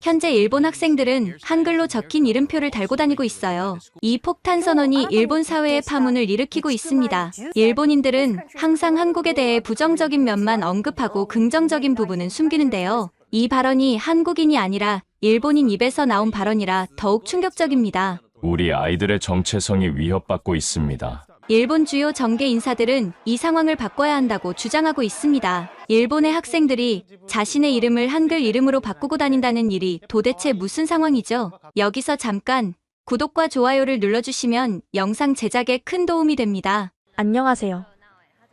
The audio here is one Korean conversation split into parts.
현재 일본 학생들은 한글로 적힌 이름표를 달고 다니고 있어요. 이 폭탄 선언이 일본 사회의 파문을 일으키고 있습니다. 일본인들은 항상 한국에 대해 부정적인 면만 언급하고 긍정적인 부분은 숨기는데요. 이 발언이 한국인이 아니라 일본인 입에서 나온 발언이라 더욱 충격적입니다. 우리 아이들의 정체성이 위협받고 있습니다. 일본 주요 정계 인사들은 이 상황을 바꿔야 한다고 주장하고 있습니다. 일본의 학생들이 자신의 이름을 한글 이름으로 바꾸고 다닌다는 일이 도대체 무슨 상황이죠? 여기서 잠깐 구독과 좋아요를 눌러주시면 영상 제작에 큰 도움이 됩니다. 안녕하세요.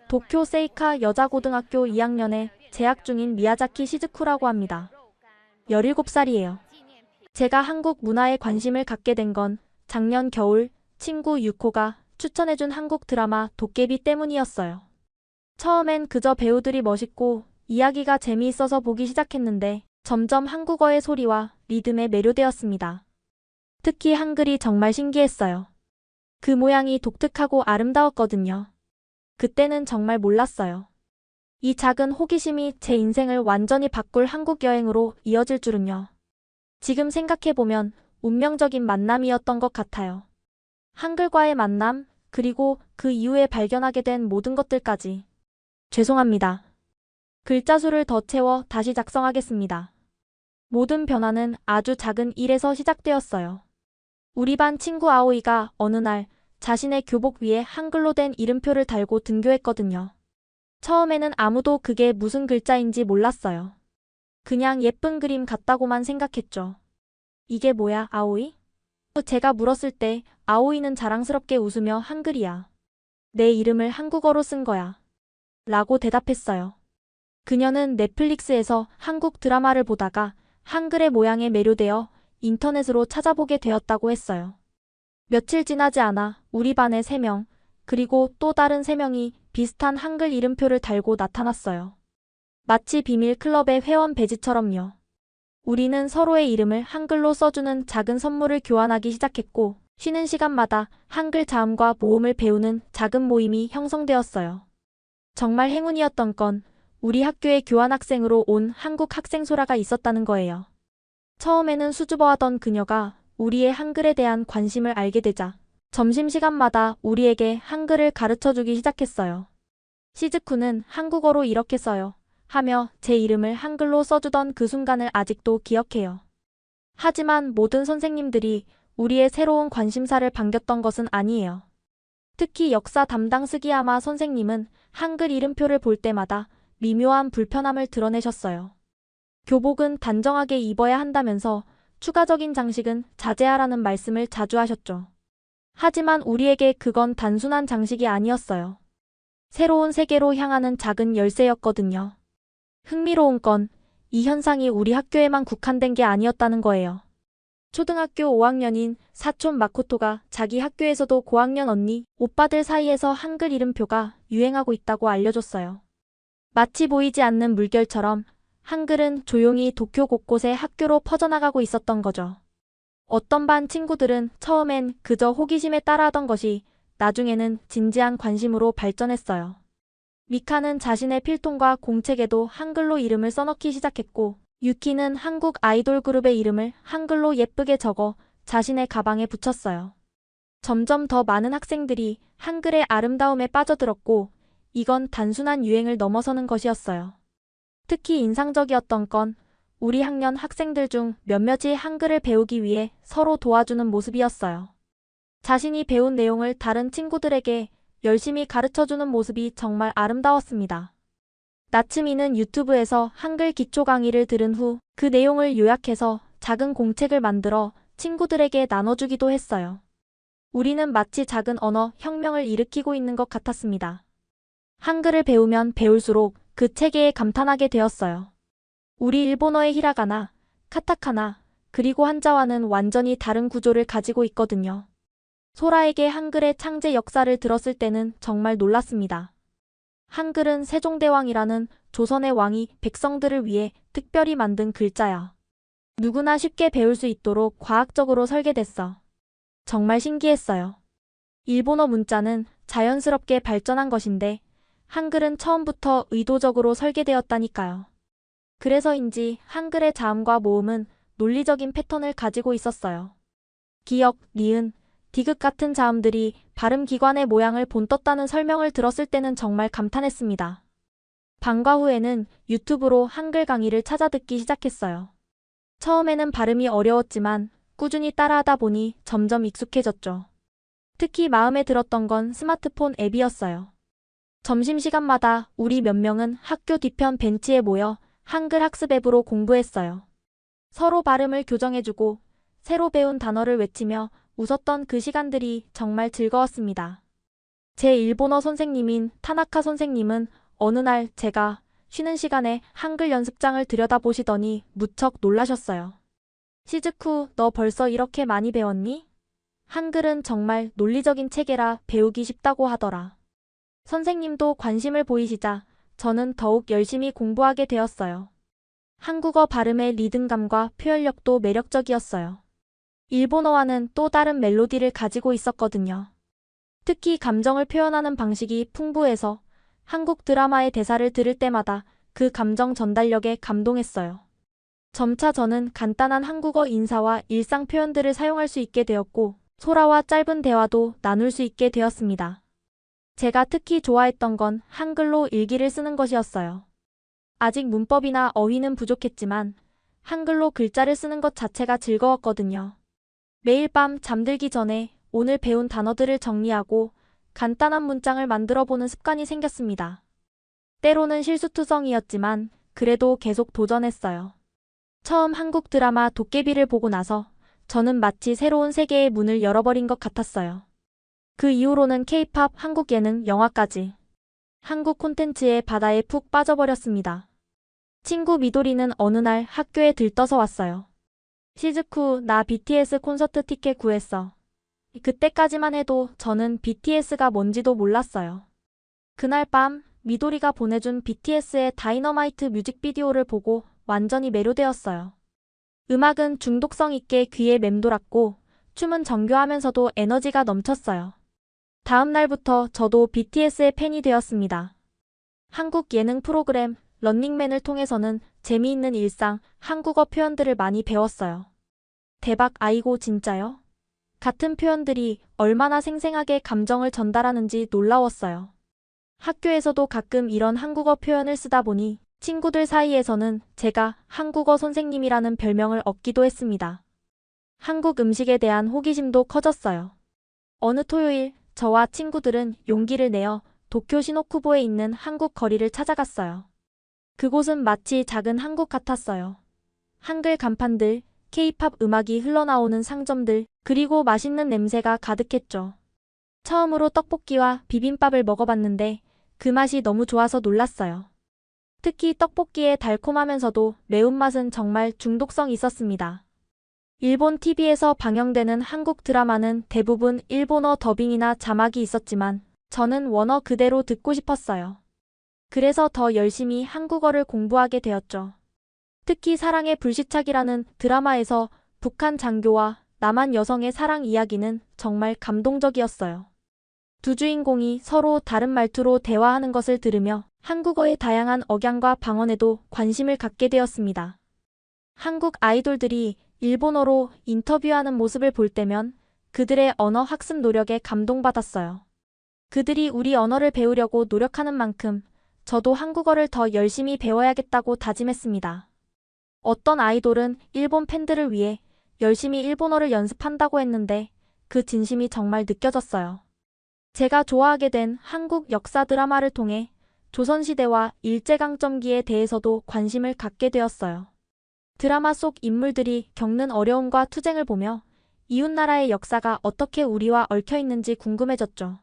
도쿄 세이카 여자고등학교 2학년에 재학 중인 미야자키 시즈쿠라고 합니다. 17살이에요. 제가 한국 문화에 관심을 갖게 된 건 작년 겨울 친구 유코가 추천해준 한국 드라마 도깨비 때문이었어요. 처음엔 그저 배우들이 멋있고 이야기가 재미있어서 보기 시작했는데 점점 한국어의 소리와 리듬에 매료되었습니다. 특히 한글이 정말 신기했어요. 그 모양이 독특하고 아름다웠거든요. 그때는 정말 몰랐어요. 이 작은 호기심이 제 인생을 완전히 바꿀 한국 여행으로 이어질 줄은요. 지금 생각해보면 운명적인 만남이었던 것 같아요. 한글과의 만남, 그리고 그 이후에 발견하게 된 모든 것들까지. 죄송합니다. 글자 수를 더 채워 다시 작성하겠습니다. 모든 변화는 아주 작은 일에서 시작되었어요. 우리 반 친구 아오이가 어느 날 자신의 교복 위에 한글로 된 이름표를 달고 등교했거든요. 처음에는 아무도 그게 무슨 글자인지 몰랐어요. 그냥 예쁜 그림 같다고만 생각했죠. 이게 뭐야, 아오이? 제가 물었을 때 아오이는 자랑스럽게 웃으며 한글이야. 내 이름을 한국어로 쓴 거야. 라고 대답했어요. 그녀는 넷플릭스에서 한국 드라마를 보다가 한글의 모양에 매료되어 인터넷으로 찾아보게 되었다고 했어요. 며칠 지나지 않아 우리 반의 3명, 그리고 또 다른 3명이 비슷한 한글 이름표를 달고 나타났어요. 마치 비밀 클럽의 회원 배지처럼요. 우리는 서로의 이름을 한글로 써주는 작은 선물을 교환하기 시작했고, 쉬는 시간마다 한글 자음과 모음을 배우는 작은 모임이 형성되었어요. 정말 행운이었던 건 우리 학교에 교환학생으로 온 한국 학생 소라가 있었다는 거예요. 처음에는 수줍어하던 그녀가 우리의 한글에 대한 관심을 알게 되자 점심시간마다 우리에게 한글을 가르쳐주기 시작했어요. 시즈쿠는 한국어로 이렇게 써요. 하며 제 이름을 한글로 써주던 그 순간을 아직도 기억해요. 하지만 모든 선생님들이 우리의 새로운 관심사를 반겼던 것은 아니에요. 특히 역사 담당 스기야마 선생님은 한글 이름표를 볼 때마다 미묘한 불편함을 드러내셨어요. 교복은 단정하게 입어야 한다면서 추가적인 장식은 자제하라는 말씀을 자주 하셨죠. 하지만 우리에게 그건 단순한 장식이 아니었어요. 새로운 세계로 향하는 작은 열쇠였거든요. 흥미로운 건 이 현상이 우리 학교에만 국한된 게 아니었다는 거예요. 초등학교 5학년인 사촌 마코토가 자기 학교에서도 고학년 언니, 오빠들 사이에서 한글 이름표가 유행하고 있다고 알려줬어요. 마치 보이지 않는 물결처럼 한글은 조용히 도쿄 곳곳에 학교로 퍼져나가고 있었던 거죠. 어떤 반 친구들은 처음엔 그저 호기심에 따라하던 것이 나중에는 진지한 관심으로 발전했어요. 미카는 자신의 필통과 공책에도 한글로 이름을 써넣기 시작했고, 유키는 한국 아이돌 그룹의 이름을 한글로 예쁘게 적어 자신의 가방에 붙였어요. 점점 더 많은 학생들이 한글의 아름다움에 빠져들었고, 이건 단순한 유행을 넘어서는 것이었어요. 특히 인상적이었던 건 우리 학년 학생들 중 몇몇이 한글을 배우기 위해 서로 도와주는 모습이었어요. 자신이 배운 내용을 다른 친구들에게 열심히 가르쳐주는 모습이 정말 아름다웠습니다. 나츠미는 유튜브에서 한글 기초 강의를 들은 후 그 내용을 요약해서 작은 공책을 만들어 친구들에게 나눠주기도 했어요. 우리는 마치 작은 언어 혁명을 일으키고 있는 것 같았습니다. 한글을 배우면 배울수록 그 체계에 감탄하게 되었어요. 우리 일본어의 히라가나, 카타카나, 그리고 한자와는 완전히 다른 구조를 가지고 있거든요. 소라에게 한글의 창제 역사를 들었을 때는 정말 놀랐습니다. 한글은 세종대왕이라는 조선의 왕이 백성들을 위해 특별히 만든 글자야. 누구나 쉽게 배울 수 있도록 과학적으로 설계됐어. 정말 신기했어요. 일본어 문자는 자연스럽게 발전한 것인데 한글은 처음부터 의도적으로 설계되었다니까요. 그래서인지 한글의 자음과 모음은 논리적인 패턴을 가지고 있었어요. 기역, 니은, 디귿 같은 자음들이 발음 기관의 모양을 본떴다는 설명을 들었을 때는 정말 감탄했습니다. 방과 후에는 유튜브로 한글 강의를 찾아 듣기 시작했어요. 처음에는 발음이 어려웠지만 꾸준히 따라하다 보니 점점 익숙해졌죠. 특히 마음에 들었던 건 스마트폰 앱이었어요. 점심시간마다 우리 몇 명은 학교 뒤편 벤치에 모여 한글 학습 앱으로 공부했어요. 서로 발음을 교정해주고 새로 배운 단어를 외치며 웃었던 그 시간들이 정말 즐거웠습니다. 제 일본어 선생님인 타나카 선생님은 어느 날 제가 쉬는 시간에 한글 연습장을 들여다보시더니 무척 놀라셨어요. 시즈쿠, 너 벌써 이렇게 많이 배웠니? 한글은 정말 논리적인 체계라 배우기 쉽다고 하더라. 선생님도 관심을 보이시자 저는 더욱 열심히 공부하게 되었어요. 한국어 발음의 리듬감과 표현력도 매력적이었어요. 일본어와는 또 다른 멜로디를 가지고 있었거든요. 특히 감정을 표현하는 방식이 풍부해서 한국 드라마의 대사를 들을 때마다 그 감정 전달력에 감동했어요. 점차 저는 간단한 한국어 인사와 일상 표현들을 사용할 수 있게 되었고 소라와 짧은 대화도 나눌 수 있게 되었습니다. 제가 특히 좋아했던 건 한글로 일기를 쓰는 것이었어요. 아직 문법이나 어휘는 부족했지만 한글로 글자를 쓰는 것 자체가 즐거웠거든요. 매일 밤 잠들기 전에 오늘 배운 단어들을 정리하고 간단한 문장을 만들어 보는 습관이 생겼습니다. 때로는 실수투성이었지만 그래도 계속 도전했어요. 처음 한국 드라마 도깨비를 보고 나서 저는 마치 새로운 세계의 문을 열어버린 것 같았어요. 그 이후로는 K-팝, 한국 예능, 영화까지 한국 콘텐츠의 바다에 푹 빠져버렸습니다. 친구 미도리는 어느 날 학교에 들떠서 왔어요. 시즈쿠, 나 BTS 콘서트 티켓 구했어. 그때까지만 해도 저는 BTS가 뭔지도 몰랐어요. 그날 밤 미도리가 보내준 BTS의 다이너마이트 뮤직비디오를 보고 완전히 매료되었어요. 음악은 중독성 있게 귀에 맴돌았고 춤은 정교하면서도 에너지가 넘쳤어요. 다음 날부터 저도 BTS의 팬이 되었습니다. 한국 예능 프로그램 런닝맨을 통해서는 재미있는 일상, 한국어 표현들을 많이 배웠어요. 대박, 아이고 진짜요? 같은 표현들이 얼마나 생생하게 감정을 전달하는지 놀라웠어요. 학교에서도 가끔 이런 한국어 표현을 쓰다 보니 친구들 사이에서는 제가 한국어 선생님이라는 별명을 얻기도 했습니다. 한국 음식에 대한 호기심도 커졌어요. 어느 토요일 저와 친구들은 용기를 내어 도쿄 시노쿠보에 있는 한국 거리를 찾아갔어요. 그곳은 마치 작은 한국 같았어요. 한글 간판들, K-팝 음악이 흘러나오는 상점들, 그리고 맛있는 냄새가 가득했죠. 처음으로 떡볶이와 비빔밥을 먹어봤는데 그 맛이 너무 좋아서 놀랐어요. 특히 떡볶이의 달콤하면서도 매운맛은 정말 중독성 있었습니다. 일본 TV에서 방영되는 한국 드라마는 대부분 일본어 더빙이나 자막이 있었지만 저는 원어 그대로 듣고 싶었어요. 그래서 더 열심히 한국어를 공부하게 되었죠. 특히 사랑의 불시착이라는 드라마에서 북한 장교와 남한 여성의 사랑 이야기는 정말 감동적이었어요. 두 주인공이 서로 다른 말투로 대화하는 것을 들으며 한국어의 다양한 억양과 방언에도 관심을 갖게 되었습니다. 한국 아이돌들이 일본어로 인터뷰하는 모습을 볼 때면 그들의 언어 학습 노력에 감동받았어요. 그들이 우리 언어를 배우려고 노력하는 만큼 저도 한국어를 더 열심히 배워야겠다고 다짐했습니다. 어떤 아이돌은 일본 팬들을 위해 열심히 일본어를 연습한다고 했는데 그 진심이 정말 느껴졌어요. 제가 좋아하게 된 한국 역사 드라마를 통해 조선시대와 일제강점기에 대해서도 관심을 갖게 되었어요. 드라마 속 인물들이 겪는 어려움과 투쟁을 보며 이웃나라의 역사가 어떻게 우리와 얽혀 있는지 궁금해졌죠.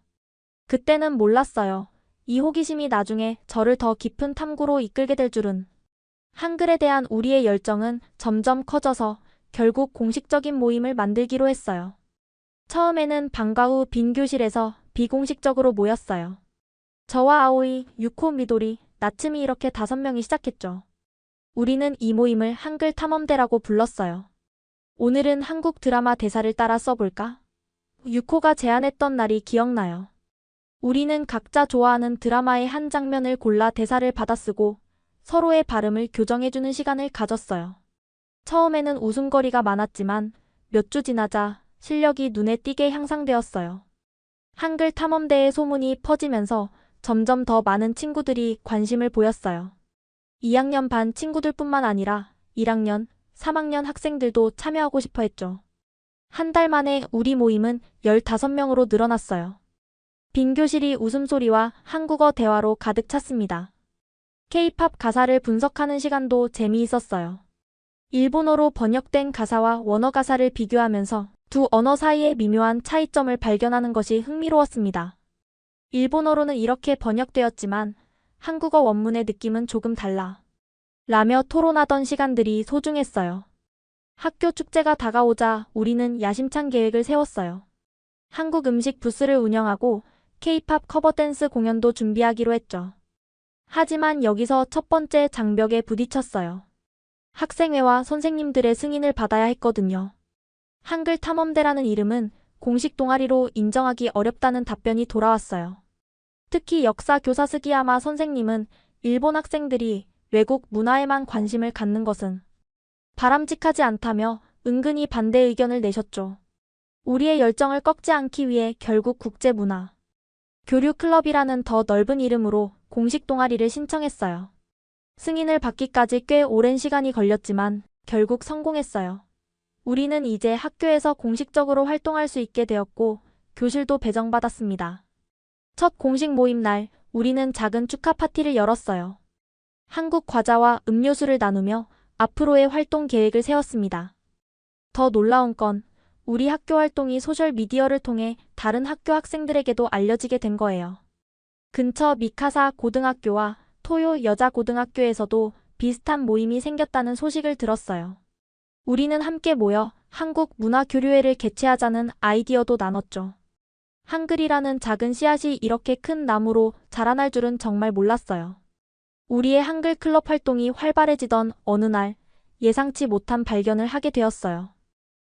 그때는 몰랐어요. 이 호기심이 나중에 저를 더 깊은 탐구로 이끌게 될 줄은. 한글에 대한 우리의 열정은 점점 커져서 결국 공식적인 모임을 만들기로 했어요. 처음에는 방과 후 빈 교실에서 비공식적으로 모였어요. 저와 아오이, 유코, 미도리, 나츠미 이렇게 5명이 시작했죠. 우리는 이 모임을 한글 탐험대라고 불렀어요. 오늘은 한국 드라마 대사를 따라 써볼까? 유코가 제안했던 날이 기억나요. 우리는 각자 좋아하는 드라마의 한 장면을 골라 대사를 받아쓰고 서로의 발음을 교정해주는 시간을 가졌어요. 처음에는 웃음거리가 많았지만 몇 주 지나자 실력이 눈에 띄게 향상되었어요. 한글 탐험대의 소문이 퍼지면서 점점 더 많은 친구들이 관심을 보였어요. 2학년 반 친구들뿐만 아니라 1학년, 3학년 학생들도 참여하고 싶어 했죠. 한 달 만에 우리 모임은 15명으로 늘어났어요. 빈 교실이 웃음소리와 한국어 대화로 가득 찼습니다. K-팝 가사를 분석하는 시간도 재미있었어요. 일본어로 번역된 가사와 원어 가사를 비교하면서 두 언어 사이의 미묘한 차이점을 발견하는 것이 흥미로웠습니다. 일본어로는 이렇게 번역되었지만 한국어 원문의 느낌은 조금 달라. 라며 토론하던 시간들이 소중했어요. 학교 축제가 다가오자 우리는 야심찬 계획을 세웠어요. 한국 음식 부스를 운영하고 K-팝 커버 댄스 공연도 준비하기로 했죠. 하지만 여기서 첫 번째 장벽에 부딪혔어요. 학생회와 선생님들의 승인을 받아야 했거든요. 한글 탐험대라는 이름은 공식 동아리로 인정하기 어렵다는 답변이 돌아왔어요. 특히 역사 교사 스기야마 선생님은 일본 학생들이 외국 문화에만 관심을 갖는 것은 바람직하지 않다며 은근히 반대 의견을 내셨죠. 우리의 열정을 꺾지 않기 위해 결국 국제문화 교류 클럽이라는 더 넓은 이름으로 공식 동아리를 신청했어요. 승인을 받기까지 꽤 오랜 시간이 걸렸지만 결국 성공했어요. 우리는 이제 학교에서 공식적으로 활동할 수 있게 되었고 교실도 배정받았습니다. 첫 공식 모임 날 우리는 작은 축하 파티를 열었어요. 한국 과자와 음료수를 나누며 앞으로의 활동 계획을 세웠습니다. 더 놀라운 건 우리 학교 활동이 소셜미디어를 통해 다른 학교 학생들에게도 알려지게 된 거예요. 근처 미카사 고등학교와 토요 여자고등학교에서도 비슷한 모임이 생겼다는 소식을 들었어요. 우리는 함께 모여 한국 문화교류회를 개최하자는 아이디어도 나눴죠. 한글이라는 작은 씨앗이 이렇게 큰 나무로 자라날 줄은 정말 몰랐어요. 우리의 한글 클럽 활동이 활발해지던 어느 날 예상치 못한 발견을 하게 되었어요.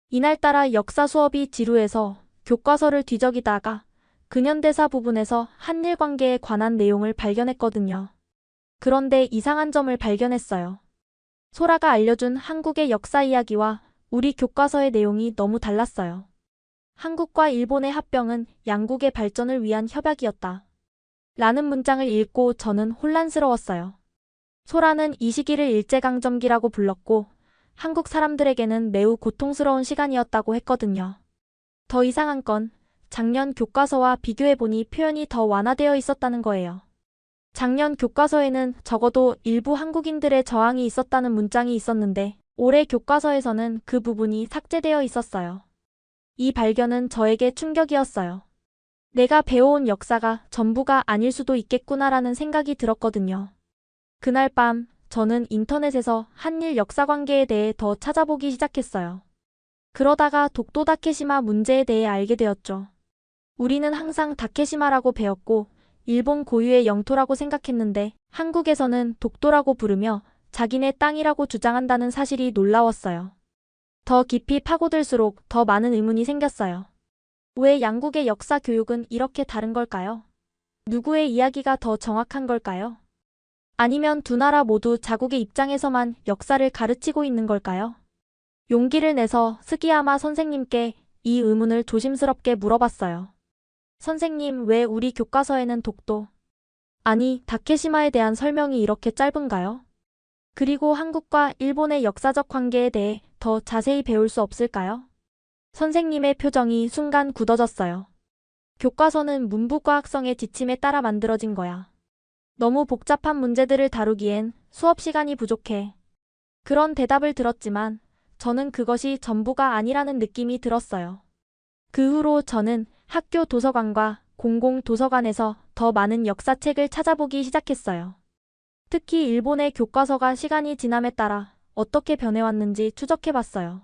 이날따라 역사 수업이 지루해서 교과서를 뒤적이다가 근현대사 부분에서 한일 관계에 관한 내용을 발견했거든요. 그런데 이상한 점을 발견했어요. 소라가 알려준 한국의 역사 이야기와 우리 교과서의 내용이 너무 달랐어요. 한국과 일본의 합병은 양국의 발전을 위한 협약이었다. 라는 문장을 읽고 저는 혼란스러웠어요. 소라는 이 시기를 일제강점기라고 불렀고 한국 사람들에게는 매우 고통스러운 시간이었다고 했거든요. 더 이상한 건 작년 교과서와 비교해보니 표현이 더 완화되어 있었다는 거예요. 작년 교과서에는 적어도 일부 한국인들의 저항이 있었다는 문장이 있었는데 올해 교과서에서는 그 부분이 삭제되어 있었어요. 이 발견은 저에게 충격이었어요. 내가 배워온 역사가 전부가 아닐 수도 있겠구나라는 생각이 들었거든요. 그날 밤 저는 인터넷에서 한일 역사 관계에 대해 더 찾아보기 시작했어요. 그러다가 독도 다케시마 문제에 대해 알게 되었죠. 우리는 항상 다케시마라고 배웠고 일본 고유의 영토라고 생각했는데 한국에서는 독도라고 부르며 자기네 땅이라고 주장한다는 사실이 놀라웠어요. 더 깊이 파고들수록 더 많은 의문이 생겼어요. 왜 양국의 역사 교육은 이렇게 다른 걸까요? 누구의 이야기가 더 정확한 걸까요? 아니면 두 나라 모두 자국의 입장에서만 역사를 가르치고 있는 걸까요? 용기를 내서 스기야마 선생님께 이 의문을 조심스럽게 물어봤어요. 선생님, 왜 우리 교과서에는 독도, 아니 다케시마에 대한 설명이 이렇게 짧은가요? 그리고 한국과 일본의 역사적 관계에 대해 더 자세히 배울 수 없을까요? 선생님의 표정이 순간 굳어졌어요. 교과서는 문부과학성의 지침에 따라 만들어진 거야. 너무 복잡한 문제들을 다루기엔 수업 시간이 부족해. 그런 대답을 들었지만 저는 그것이 전부가 아니라는 느낌이 들었어요. 그 후로 저는 학교 도서관과 공공도서관에서 더 많은 역사책을 찾아보기 시작했어요. 특히 일본의 교과서가 시간이 지남에 따라 어떻게 변해왔는지 추적해봤어요.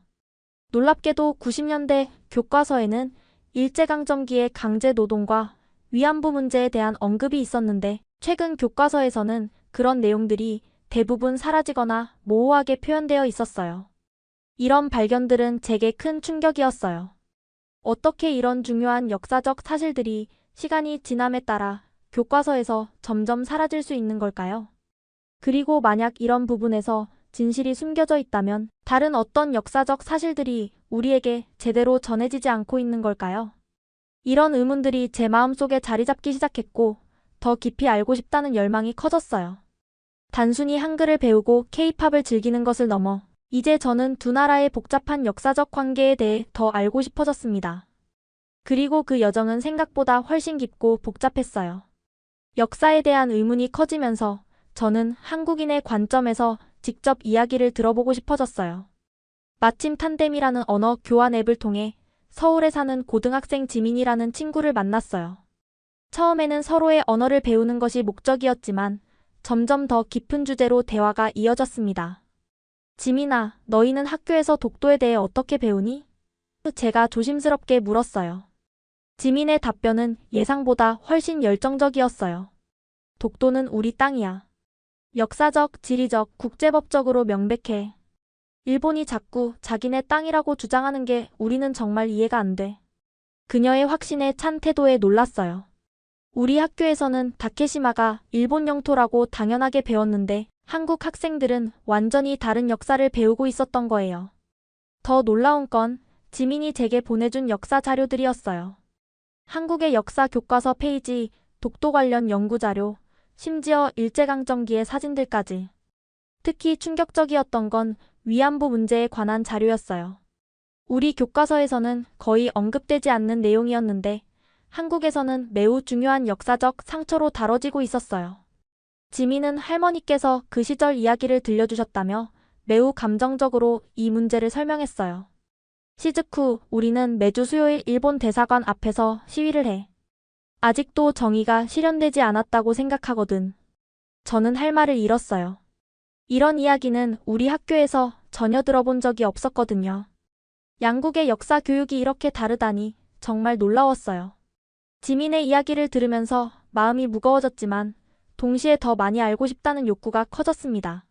놀랍게도 90년대 교과서에는 일제강점기의 강제노동과 위안부 문제에 대한 언급이 있었는데 최근 교과서에서는 그런 내용들이 대부분 사라지거나 모호하게 표현되어 있었어요. 이런 발견들은 제게 큰 충격이었어요. 어떻게 이런 중요한 역사적 사실들이 시간이 지남에 따라 교과서에서 점점 사라질 수 있는 걸까요? 그리고 만약 이런 부분에서 진실이 숨겨져 있다면 다른 어떤 역사적 사실들이 우리에게 제대로 전해지지 않고 있는 걸까요? 이런 의문들이 제 마음속에 자리 잡기 시작했고 더 깊이 알고 싶다는 열망이 커졌어요. 단순히 한글을 배우고 K-팝을 즐기는 것을 넘어 이제 저는 두 나라의 복잡한 역사적 관계에 대해 더 알고 싶어졌습니다. 그리고 그 여정은 생각보다 훨씬 깊고 복잡했어요. 역사에 대한 의문이 커지면서 저는 한국인의 관점에서 직접 이야기를 들어보고 싶어졌어요. 마침 탄뎀이라는 언어 교환 앱을 통해 서울에 사는 고등학생 지민이라는 친구를 만났어요. 처음에는 서로의 언어를 배우는 것이 목적이었지만 점점 더 깊은 주제로 대화가 이어졌습니다. 지민아, 너희는 학교에서 독도에 대해 어떻게 배우니? 제가 조심스럽게 물었어요. 지민의 답변은 예상보다 훨씬 열정적이었어요. 독도는 우리 땅이야. 역사적, 지리적, 국제법적으로 명백해. 일본이 자꾸 자기네 땅이라고 주장하는 게 우리는 정말 이해가 안 돼. 그녀의 확신에 찬 태도에 놀랐어요. 우리 학교에서는 다케시마가 일본 영토라고 당연하게 배웠는데 한국 학생들은 완전히 다른 역사를 배우고 있었던 거예요. 더 놀라운 건 지민이 제게 보내준 역사 자료들이었어요. 한국의 역사 교과서 페이지, 독도 관련 연구자료, 심지어 일제강점기의 사진들까지. 특히 충격적이었던 건 위안부 문제에 관한 자료였어요. 우리 교과서에서는 거의 언급되지 않는 내용이었는데 한국에서는 매우 중요한 역사적 상처로 다뤄지고 있었어요. 지민은 할머니께서 그 시절 이야기를 들려주셨다며 매우 감정적으로 이 문제를 설명했어요. 시즌 후 우리는 매주 수요일 일본 대사관 앞에서 시위를 해. 아직도 정의가 실현되지 않았다고 생각하거든. 저는 할 말을 잃었어요. 이런 이야기는 우리 학교에서 전혀 들어본 적이 없었거든요. 양국의 역사 교육이 이렇게 다르다니 정말 놀라웠어요. 지민의 이야기를 들으면서 마음이 무거워졌지만 동시에 더 많이 알고 싶다는 욕구가 커졌습니다.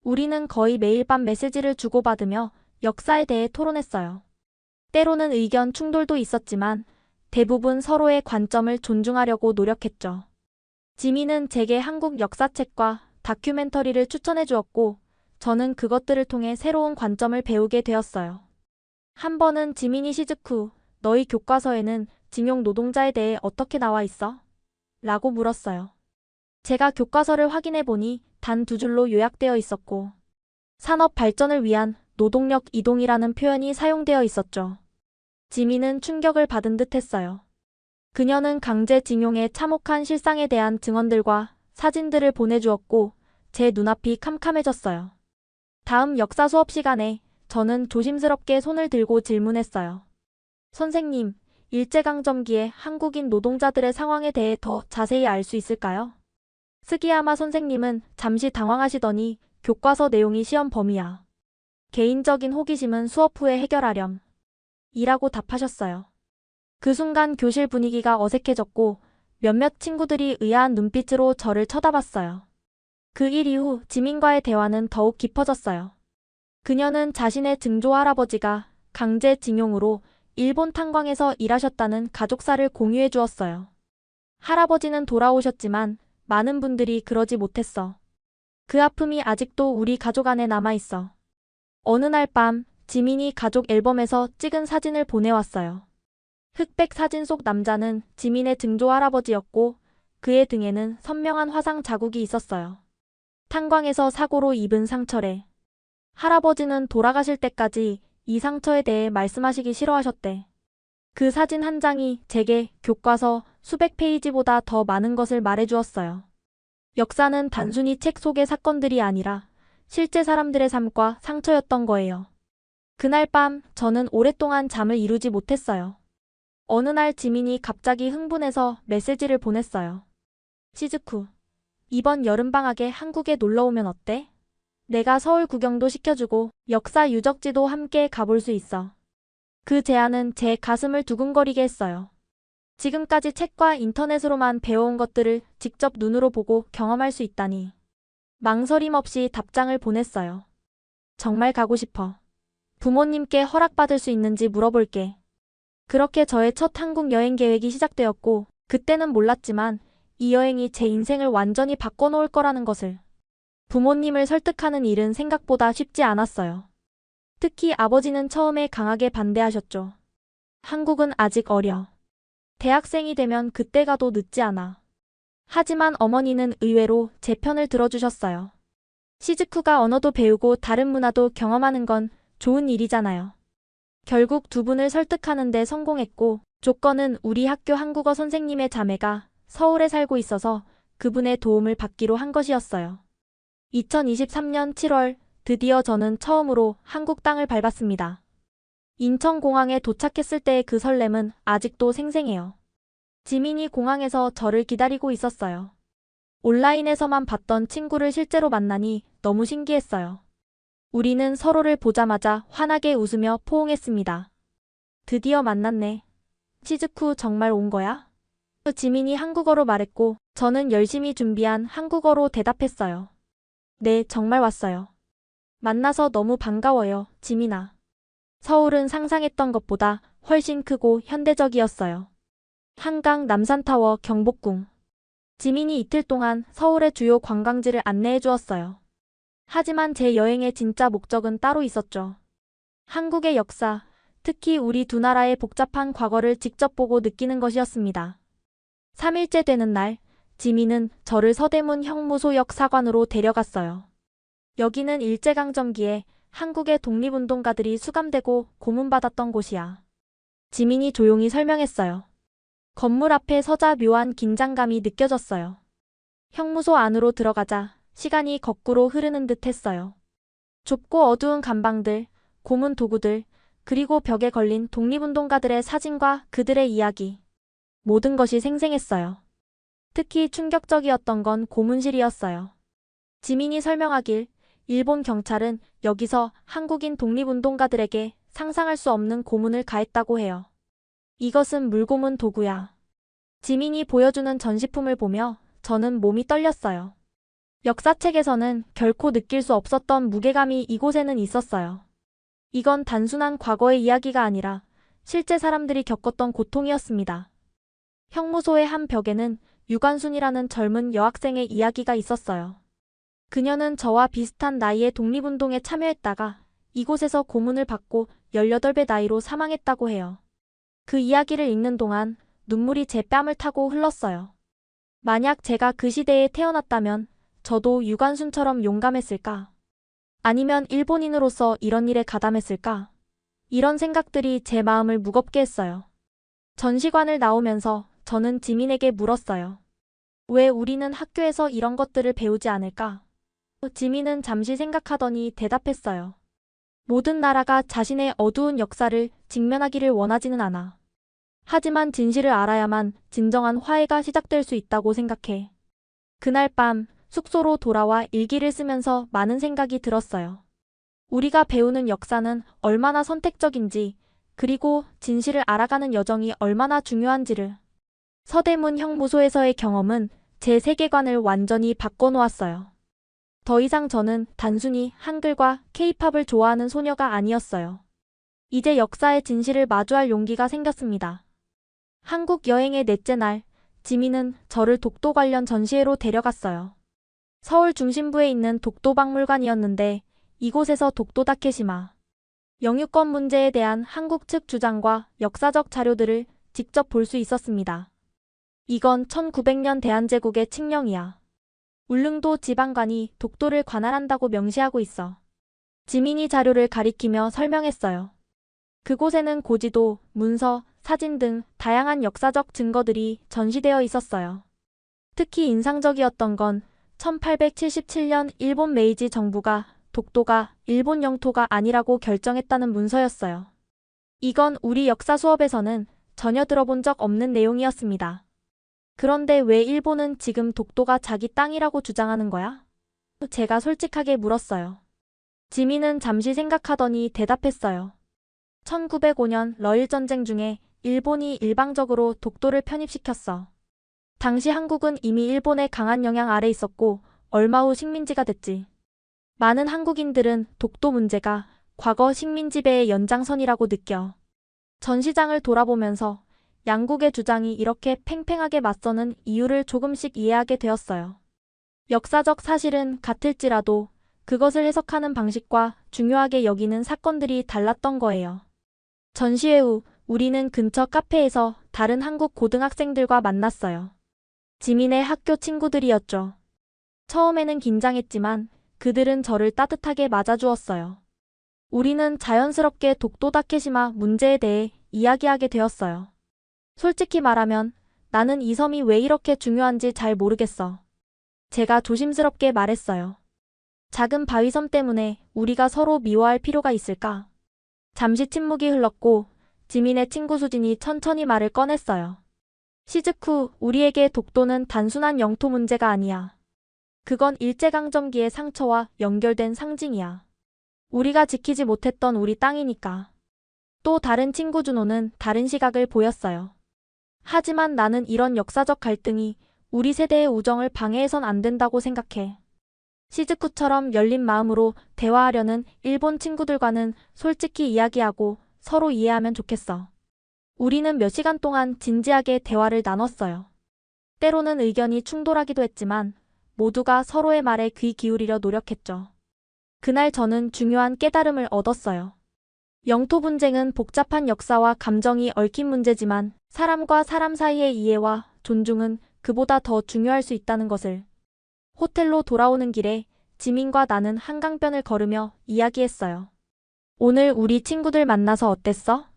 우리는 거의 매일 밤 메시지를 주고받으며 역사에 대해 토론했어요. 때로는 의견 충돌도 있었지만 대부분 서로의 관점을 존중하려고 노력했죠. 지민은 제게 한국 역사책과 다큐멘터리를 추천해 주었고 저는 그것들을 통해 새로운 관점을 배우게 되었어요. 한 번은 지민이 시즌 후 너희 교과서에는 징용 노동자에 대해 어떻게 나와 있어? 라고 물었어요. 제가 교과서를 확인해 보니 단 2줄로 요약되어 있었고 산업 발전을 위한 노동력 이동이라는 표현이 사용되어 있었죠. 지민은 충격을 받은 듯 했어요. 그녀는 강제징용의 참혹한 실상에 대한 증언들과 사진들을 보내주었고 제 눈앞이 캄캄해졌어요. 다음 역사 수업 시간에 저는 조심스럽게 손을 들고 질문했어요. 선생님, 일제강점기의 한국인 노동자들의 상황에 대해 더 자세히 알 수 있을까요? 스기야마 선생님은 잠시 당황하시더니 교과서 내용이 시험 범위야. 개인적인 호기심은 수업 후에 해결하렴. 이라고 답하셨어요. 그 순간 교실 분위기가 어색해졌고 몇몇 친구들이 의아한 눈빛으로 저를 쳐다봤어요. 그 일 이후 지민과의 대화는 더욱 깊어졌어요. 그녀는 자신의 증조 할아버지가 강제징용으로 일본 탄광에서 일하셨다는 가족사를 공유해 주었어요. 할아버지는 돌아오셨지만 많은 분들이 그러지 못했어. 그 아픔이 아직도 우리 가족 안에 남아있어. 어느 날 밤 지민이 가족 앨범에서 찍은 사진을 보내왔어요. 흑백 사진 속 남자는 지민의 증조 할아버지였고 그의 등에는 선명한 화상 자국이 있었어요. 탄광에서 사고로 입은 상처래. 할아버지는 돌아가실 때까지 이 상처에 대해 말씀하시기 싫어하셨대. 그 사진 한 장이 제게 교과서 수백 페이지보다 더 많은 것을 말해주었어요. 역사는 단순히 책 속의 사건들이 아니라 실제 사람들의 삶과 상처였던 거예요. 그날 밤 저는 오랫동안 잠을 이루지 못했어요. 어느 날 지민이 갑자기 흥분해서 메시지를 보냈어요. 시즈쿠, 이번 여름방학에 한국에 놀러오면 어때? 내가 서울 구경도 시켜주고 역사 유적지도 함께 가볼 수 있어. 그 제안은 제 가슴을 두근거리게 했어요. 지금까지 책과 인터넷으로만 배워온 것들을 직접 눈으로 보고 경험할 수 있다니. 망설임 없이 답장을 보냈어요. 정말 가고 싶어. 부모님께 허락받을 수 있는지 물어볼게. 그렇게 저의 첫 한국 여행 계획이 시작되었고 그때는 몰랐지만 이 여행이 제 인생을 완전히 바꿔놓을 거라는 것을. 부모님을 설득하는 일은 생각보다 쉽지 않았어요. 특히 아버지는 처음에 강하게 반대하셨죠. 한국은 아직 어려. 대학생이 되면 그때 가도 늦지 않아. 하지만 어머니는 의외로 제 편을 들어주셨어요. 시즈쿠가 언어도 배우고 다른 문화도 경험하는 건 좋은 일이잖아요. 결국 두 분을 설득하는 데 성공했고, 조건은 우리 학교 한국어 선생님의 자매가 서울에 살고 있어서 그분의 도움을 받기로 한 것이었어요. 2023년 7월 드디어 저는 처음으로 한국 땅을 밟았습니다. 인천공항에 도착했을 때의 그 설렘은 아직도 생생해요. 지민이 공항에서 저를 기다리고 있었어요. 온라인에서만 봤던 친구를 실제로 만나니 너무 신기했어요. 우리는 서로를 보자마자 환하게 웃으며 포옹했습니다. 드디어 만났네. 시즈쿠 정말 온 거야? 지민이 한국어로 말했고 저는 열심히 준비한 한국어로 대답했어요. 네, 정말 왔어요. 만나서 너무 반가워요, 지민아. 서울은 상상했던 것보다 훨씬 크고 현대적이었어요. 한강, 남산타워, 경복궁. 지민이 이틀 동안 서울의 주요 관광지를 안내해 주었어요. 하지만 제 여행의 진짜 목적은 따로 있었죠. 한국의 역사, 특히 우리 두 나라의 복잡한 과거를 직접 보고 느끼는 것이었습니다. 3일째 되는 날, 지민은 저를 서대문 형무소역 사관으로 데려갔어요. 여기는 일제강점기에 한국의 독립운동가들이 수감되고 고문받았던 곳이야. 지민이 조용히 설명했어요. 건물 앞에 서자 묘한 긴장감이 느껴졌어요. 형무소 안으로 들어가자 시간이 거꾸로 흐르는 듯 했어요. 좁고 어두운 간방들, 고문 도구들, 그리고 벽에 걸린 독립운동가들의 사진과 그들의 이야기. 모든 것이 생생했어요. 특히 충격적이었던 건 고문실이었어요. 지민이 설명하길 일본 경찰은 여기서 한국인 독립운동가들에게 상상할 수 없는 고문을 가했다고 해요. 이것은 물고문 도구야. 지민이 보여주는 전시품을 보며 저는 몸이 떨렸어요. 역사책에서는 결코 느낄 수 없었던 무게감이 이곳에는 있었어요. 이건 단순한 과거의 이야기가 아니라 실제 사람들이 겪었던 고통이었습니다. 형무소의 한 벽에는 유관순이라는 젊은 여학생의 이야기가 있었어요. 그녀는 저와 비슷한 나이의 독립운동에 참여했다가 이곳에서 고문을 받고 18배 나이로 사망했다고 해요. 그 이야기를 읽는 동안 눈물이 제 뺨을 타고 흘렀어요. 만약 제가 그 시대에 태어났다면 저도 유관순처럼 용감했을까? 아니면 일본인으로서 이런 일에 가담했을까? 이런 생각들이 제 마음을 무겁게 했어요. 전시관을 나오면서 저는 지민에게 물었어요. 왜 우리는 학교에서 이런 것들을 배우지 않을까? 지민은 잠시 생각하더니 대답했어요. 모든 나라가 자신의 어두운 역사를 직면하기를 원하지는 않아. 하지만 진실을 알아야만 진정한 화해가 시작될 수 있다고 생각해. 그날 밤 숙소로 돌아와 일기를 쓰면서 많은 생각이 들었어요. 우리가 배우는 역사는 얼마나 선택적인지, 그리고 진실을 알아가는 여정이 얼마나 중요한지를. 서대문 형무소에서의 경험은 제 세계관을 완전히 바꿔놓았어요. 더 이상 저는 단순히 한글과 케이팝을 좋아하는 소녀가 아니었어요. 이제 역사의 진실을 마주할 용기가 생겼습니다. 한국 여행의 넷째 날, 지민은 저를 독도 관련 전시회로 데려갔어요. 서울 중심부에 있는 독도박물관이었는데 이곳에서 독도 다케시마, 영유권 문제에 대한 한국 측 주장과 역사적 자료들을 직접 볼 수 있었습니다. 이건 1900년 대한제국의 칙령이야. 울릉도 지방관이 독도를 관할한다고 명시하고 있어. 지민이 자료를 가리키며 설명했어요. 그곳에는 고지도, 문서, 사진 등 다양한 역사적 증거들이 전시되어 있었어요. 특히 인상적이었던 건 1877년 일본 메이지 정부가 독도가 일본 영토가 아니라고 결정했다는 문서였어요. 이건 우리 역사 수업에서는 전혀 들어본 적 없는 내용이었습니다. 그런데 왜 일본은 지금 독도가 자기 땅이라고 주장하는 거야? 제가 솔직하게 물었어요. 지민은 잠시 생각하더니 대답했어요. 1905년 러일전쟁 중에 일본이 일방적으로 독도를 편입시켰어. 당시 한국은 이미 일본의 강한 영향 아래 있었고 얼마 후 식민지가 됐지. 많은 한국인들은 독도 문제가 과거 식민 지배의 연장선이라고 느껴. 전시장을 돌아보면서 양국의 주장이 이렇게 팽팽하게 맞서는 이유를 조금씩 이해하게 되었어요. 역사적 사실은 같을지라도 그것을 해석하는 방식과 중요하게 여기는 사건들이 달랐던 거예요. 전시회 후 우리는 근처 카페에서 다른 한국 고등학생들과 만났어요. 지민의 학교 친구들이었죠. 처음에는 긴장했지만 그들은 저를 따뜻하게 맞아주었어요. 우리는 자연스럽게 독도 다케시마 문제에 대해 이야기하게 되었어요. 솔직히 말하면 나는 이 섬이 왜 이렇게 중요한지 잘 모르겠어. 제가 조심스럽게 말했어요. 작은 바위섬 때문에 우리가 서로 미워할 필요가 있을까? 잠시 침묵이 흘렀고 지민의 친구 수진이 천천히 말을 꺼냈어요. 시즈쿠, 우리에게 독도는 단순한 영토 문제가 아니야. 그건 일제강점기의 상처와 연결된 상징이야. 우리가 지키지 못했던 우리 땅이니까. 또 다른 친구 준호는 다른 시각을 보였어요. 하지만 나는 이런 역사적 갈등이 우리 세대의 우정을 방해해선 안 된다고 생각해. 시즈쿠처럼 열린 마음으로 대화하려는 일본 친구들과는 솔직히 이야기하고 서로 이해하면 좋겠어. 우리는 몇 시간 동안 진지하게 대화를 나눴어요. 때로는 의견이 충돌하기도 했지만 모두가 서로의 말에 귀 기울이려 노력했죠. 그날 저는 중요한 깨달음을 얻었어요. 영토 분쟁은 복잡한 역사와 감정이 얽힌 문제지만 사람과 사람 사이의 이해와 존중은 그보다 더 중요할 수 있다는 것을. 호텔로 돌아오는 길에 지민과 나는 한강변을 걸으며 이야기했어요. 오늘 우리 친구들 만나서 어땠어?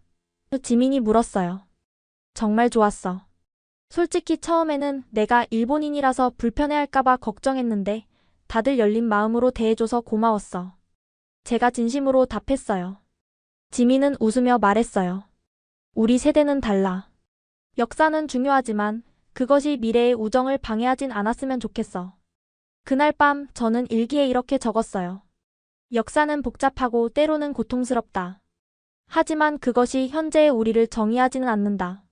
지민이 물었어요. 정말 좋았어. 솔직히 처음에는 내가 일본인이라서 불편해할까봐 걱정했는데 다들 열린 마음으로 대해줘서 고마웠어. 제가 진심으로 답했어요. 지민은 웃으며 말했어요. 우리 세대는 달라. 역사는 중요하지만 그것이 미래의 우정을 방해하진 않았으면 좋겠어. 그날 밤 저는 일기에 이렇게 적었어요. 역사는 복잡하고 때로는 고통스럽다. 하지만 그것이 현재의 우리를 정의하지는 않는다.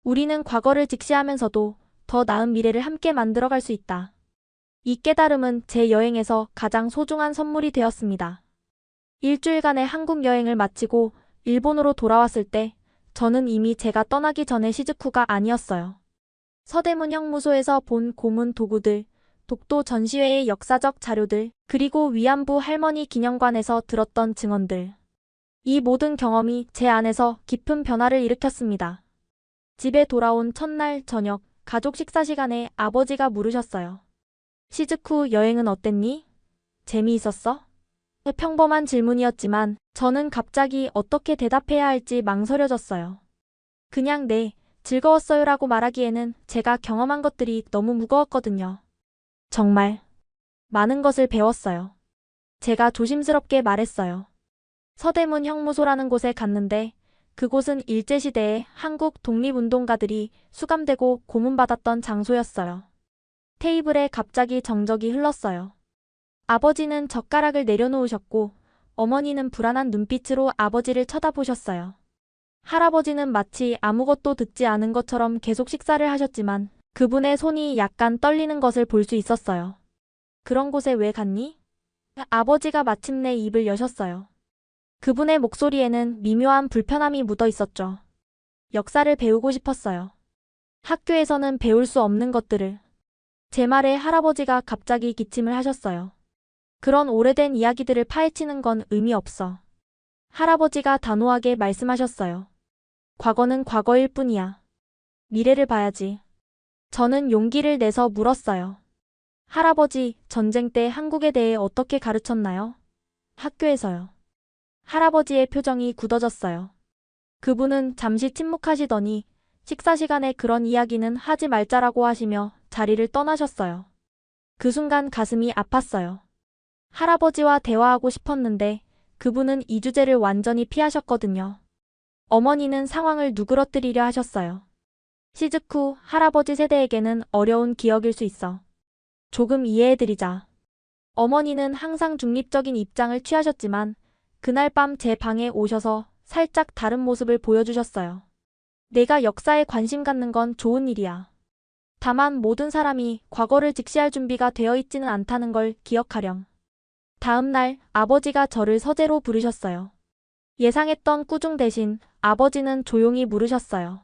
우리는 과거를 직시하면서도 더 나은 미래를 함께 만들어갈 수 있다. 이 깨달음은 제 여행에서 가장 소중한 선물이 되었습니다. 일주일간의 한국 여행을 마치고 일본으로 돌아왔을 때 저는 이미 제가 떠나기 전에 시즈쿠가 아니었어요. 서대문 형무소에서 본 고문 도구들, 독도 전시회의 역사적 자료들, 그리고 위안부 할머니 기념관에서 들었던 증언들. 이 모든 경험이 제 안에서 깊은 변화를 일으켰습니다. 집에 돌아온 첫날 저녁, 가족 식사 시간에 아버지가 물으셨어요. 시즈쿠, 여행은 어땠니? 재미있었어? 평범한 질문이었지만 저는 갑자기 어떻게 대답해야 할지 망설여졌어요. 그냥 네, 즐거웠어요라고 말하기에는 제가 경험한 것들이 너무 무거웠거든요. 정말 많은 것을 배웠어요. 제가 조심스럽게 말했어요. 서대문 형무소라는 곳에 갔는데 그곳은 일제시대에 한국 독립운동가들이 수감되고 고문받았던 장소였어요. 테이블에 갑자기 정적이 흘렀어요. 아버지는 젓가락을 내려놓으셨고 어머니는 불안한 눈빛으로 아버지를 쳐다보셨어요. 할아버지는 마치 아무것도 듣지 않은 것처럼 계속 식사를 하셨지만 그분의 손이 약간 떨리는 것을 볼 수 있었어요. 그런 곳에 왜 갔니? 아버지가 마침내 입을 여셨어요. 그분의 목소리에는 미묘한 불편함이 묻어 있었죠. 역사를 배우고 싶었어요. 학교에서는 배울 수 없는 것들을. 제 말에 할아버지가 갑자기 기침을 하셨어요. 그런 오래된 이야기들을 파헤치는 건 의미 없어. 할아버지가 단호하게 말씀하셨어요. 과거는 과거일 뿐이야. 미래를 봐야지. 저는 용기를 내서 물었어요. 할아버지, 전쟁 때 한국에 대해 어떻게 가르쳤나요? 학교에서요. 할아버지의 표정이 굳어졌어요. 그분은 잠시 침묵하시더니 식사 시간에 그런 이야기는 하지 말자라고 하시며 자리를 떠나셨어요. 그 순간 가슴이 아팠어요. 할아버지와 대화하고 싶었는데 그분은 이 주제를 완전히 피하셨거든요. 어머니는 상황을 누그러뜨리려 하셨어요. 시즈쿠, 할아버지 세대에게는 어려운 기억일 수 있어. 조금 이해해드리자. 어머니는 항상 중립적인 입장을 취하셨지만 그날 밤 제 방에 오셔서 살짝 다른 모습을 보여주셨어요. 내가 역사에 관심 갖는 건 좋은 일이야. 다만 모든 사람이 과거를 직시할 준비가 되어 있지는 않다는 걸 기억하렴. 다음 날 아버지가 저를 서재로 부르셨어요. 예상했던 꾸중 대신 아버지는 조용히 물으셨어요.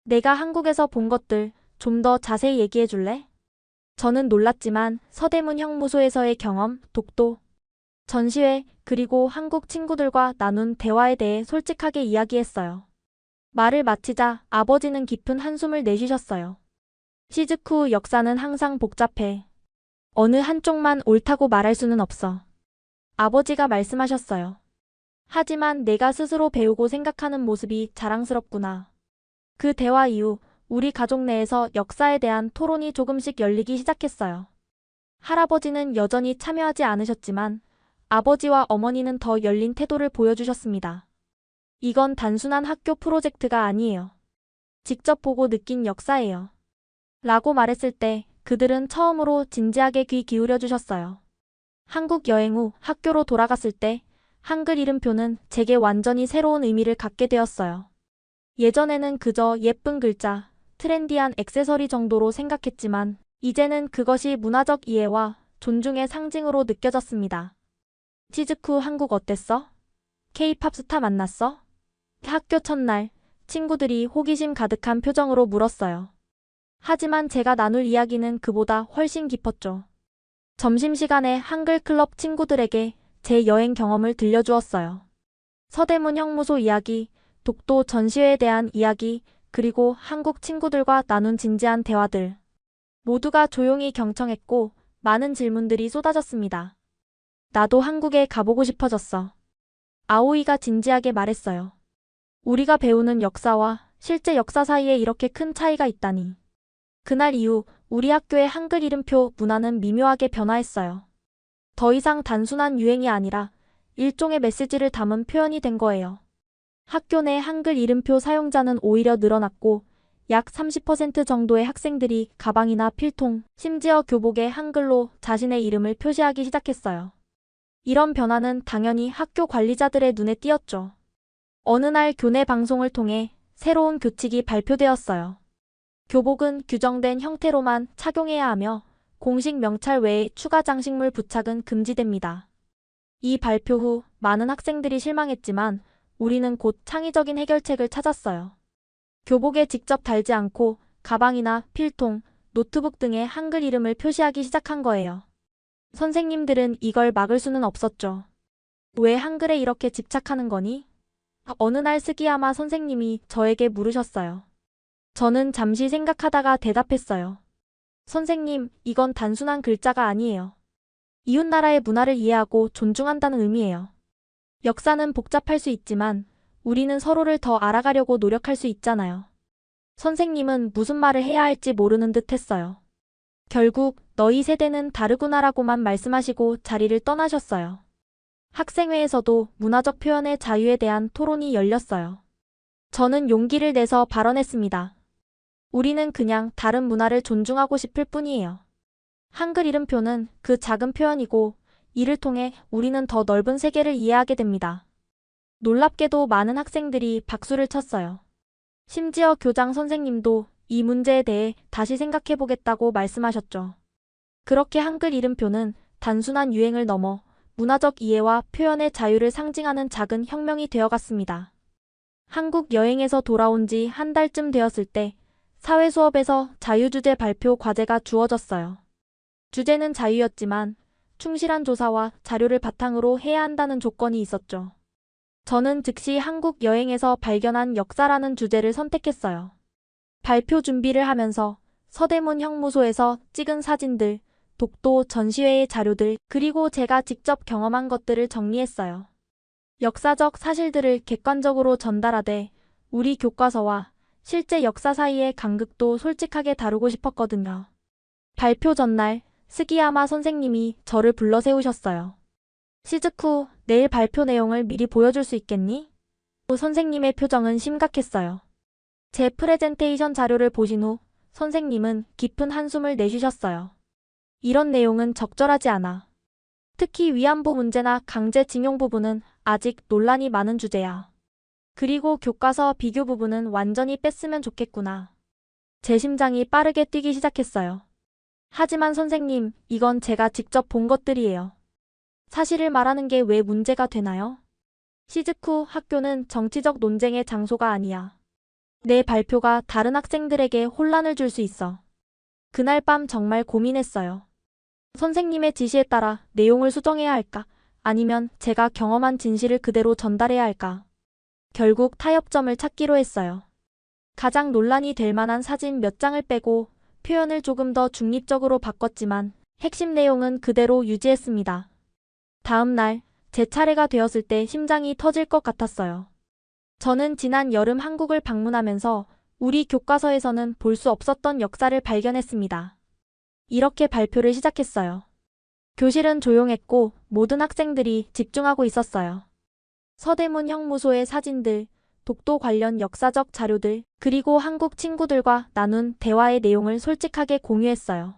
내가 한국에서 본 것들 좀 더 자세히 얘기해 줄래? 저는 놀랐지만 서대문 형무소에서의 경험, 독도, 전시회, 그리고 한국 친구들과 나눈 대화에 대해 솔직하게 이야기했어요. 말을 마치자 아버지는 깊은 한숨을 내쉬셨어요. 시즈쿠 역사는 항상 복잡해. 어느 한쪽만 옳다고 말할 수는 없어. 아버지가 말씀하셨어요. 하지만 내가 스스로 배우고 생각하는 모습이 자랑스럽구나. 그 대화 이후 우리 가족 내에서 역사에 대한 토론이 조금씩 열리기 시작했어요. 할아버지는 여전히 참여하지 않으셨지만 아버지와 어머니는 더 열린 태도를 보여주셨습니다. 이건 단순한 학교 프로젝트가 아니에요. 직접 보고 느낀 역사예요. 라고 말했을 때 그들은 처음으로 진지하게 귀 기울여 주셨어요. 한국 여행 후 학교로 돌아갔을 때 한글 이름표는 제게 완전히 새로운 의미를 갖게 되었어요. 예전에는 그저 예쁜 글자, 트렌디한 액세서리 정도로 생각했지만 이제는 그것이 문화적 이해와 존중의 상징으로 느껴졌습니다. 시즈쿠 한국 어땠어? K-팝 스타 만났어? 학교 첫날 친구들이 호기심 가득한 표정으로 물었어요. 하지만 제가 나눌 이야기는 그보다 훨씬 깊었죠. 점심시간에 한글 클럽 친구들에게 제 여행 경험을 들려주었어요. 서대문 형무소 이야기, 독도 전시회에 대한 이야기, 그리고 한국 친구들과 나눈 진지한 대화들. 모두가 조용히 경청했고 많은 질문들이 쏟아졌습니다. 나도 한국에 가보고 싶어졌어. 아오이가 진지하게 말했어요. 우리가 배우는 역사와 실제 역사 사이에 이렇게 큰 차이가 있다니. 그날 이후 우리 학교의 한글 이름표 문화는 미묘하게 변화했어요. 더 이상 단순한 유행이 아니라 일종의 메시지를 담은 표현이 된 거예요. 학교 내 한글 이름표 사용자는 오히려 늘어났고 약 30% 정도의 학생들이 가방이나 필통, 심지어 교복에 한글로 자신의 이름을 표시하기 시작했어요. 이런 변화는 당연히 학교 관리자들의 눈에 띄었죠. 어느 날 교내 방송을 통해 새로운 교칙이 발표되었어요. 교복은 규정된 형태로만 착용해야 하며 공식 명찰 외에 추가 장식물 부착은 금지됩니다. 이 발표 후 많은 학생들이 실망했지만 우리는 곧 창의적인 해결책을 찾았어요. 교복에 직접 달지 않고 가방이나 필통, 노트북 등에 한글 이름을 표시하기 시작한 거예요. 선생님들은 이걸 막을 수는 없었죠. 왜 한글에 이렇게 집착하는 거니? 어느 날 스기야마 선생님이 저에게 물으셨어요. 저는 잠시 생각하다가 대답했어요. 선생님, 이건 단순한 글자가 아니에요. 이웃나라의 문화를 이해하고 존중한다는 의미예요. 역사는 복잡할 수 있지만 우리는 서로를 더 알아가려고 노력할 수 있잖아요. 선생님은 무슨 말을 해야 할지 모르는 듯 했어요. 결국 너희 세대는 다르구나라고만 말씀하시고 자리를 떠나셨어요. 학생회에서도 문화적 표현의 자유에 대한 토론이 열렸어요. 저는 용기를 내서 발언했습니다. 우리는 그냥 다른 문화를 존중하고 싶을 뿐이에요. 한글 이름표는 그 작은 표현이고 이를 통해 우리는 더 넓은 세계를 이해하게 됩니다. 놀랍게도 많은 학생들이 박수를 쳤어요. 심지어 교장 선생님도 이 문제에 대해 다시 생각해보겠다고 말씀하셨죠. 그렇게 한글 이름표는 단순한 유행을 넘어 문화적 이해와 표현의 자유를 상징하는 작은 혁명이 되어갔습니다. 한국 여행에서 돌아온 지 한 달쯤 되었을 때 사회 수업에서 자유주제 발표 과제가 주어졌어요. 주제는 자유였지만 충실한 조사와 자료를 바탕으로 해야 한다는 조건이 있었죠. 저는 즉시 한국 여행에서 발견한 역사라는 주제를 선택했어요. 발표 준비를 하면서 서대문 형무소에서 찍은 사진들, 독도 전시회의 자료들, 그리고 제가 직접 경험한 것들을 정리했어요. 역사적 사실들을 객관적으로 전달하되 우리 교과서와 실제 역사 사이의 간극도 솔직하게 다루고 싶었거든요. 발표 전날 스기야마 선생님이 저를 불러 세우셨어요. 시즈쿠, 내일 발표 내용을 미리 보여줄 수 있겠니? 선생님의 표정은 심각했어요. 제 프레젠테이션 자료를 보신 후 선생님은 깊은 한숨을 내쉬셨어요. 이런 내용은 적절하지 않아. 특히 위안부 문제나 강제징용 부분은 아직 논란이 많은 주제야. 그리고 교과서 비교 부분은 완전히 뺐으면 좋겠구나. 제 심장이 빠르게 뛰기 시작했어요. 하지만 선생님, 이건 제가 직접 본 것들이에요. 사실을 말하는 게 왜 문제가 되나요? 시즈쿠, 학교는 정치적 논쟁의 장소가 아니야. 내 발표가 다른 학생들에게 혼란을 줄 수 있어. 그날 밤 정말 고민했어요. 선생님의 지시에 따라 내용을 수정해야 할까? 아니면 제가 경험한 진실을 그대로 전달해야 할까? 결국 타협점을 찾기로 했어요. 가장 논란이 될 만한 사진 몇 장을 빼고 표현을 조금 더 중립적으로 바꿨지만 핵심 내용은 그대로 유지했습니다. 다음 날, 제 차례가 되었을 때 심장이 터질 것 같았어요. 저는 지난 여름 한국을 방문하면서 우리 교과서에서는 볼 수 없었던 역사를 발견했습니다. 이렇게 발표를 시작했어요. 교실은 조용했고 모든 학생들이 집중하고 있었어요. 서대문 형무소의 사진들, 독도 관련 역사적 자료들, 그리고 한국 친구들과 나눈 대화의 내용을 솔직하게 공유했어요.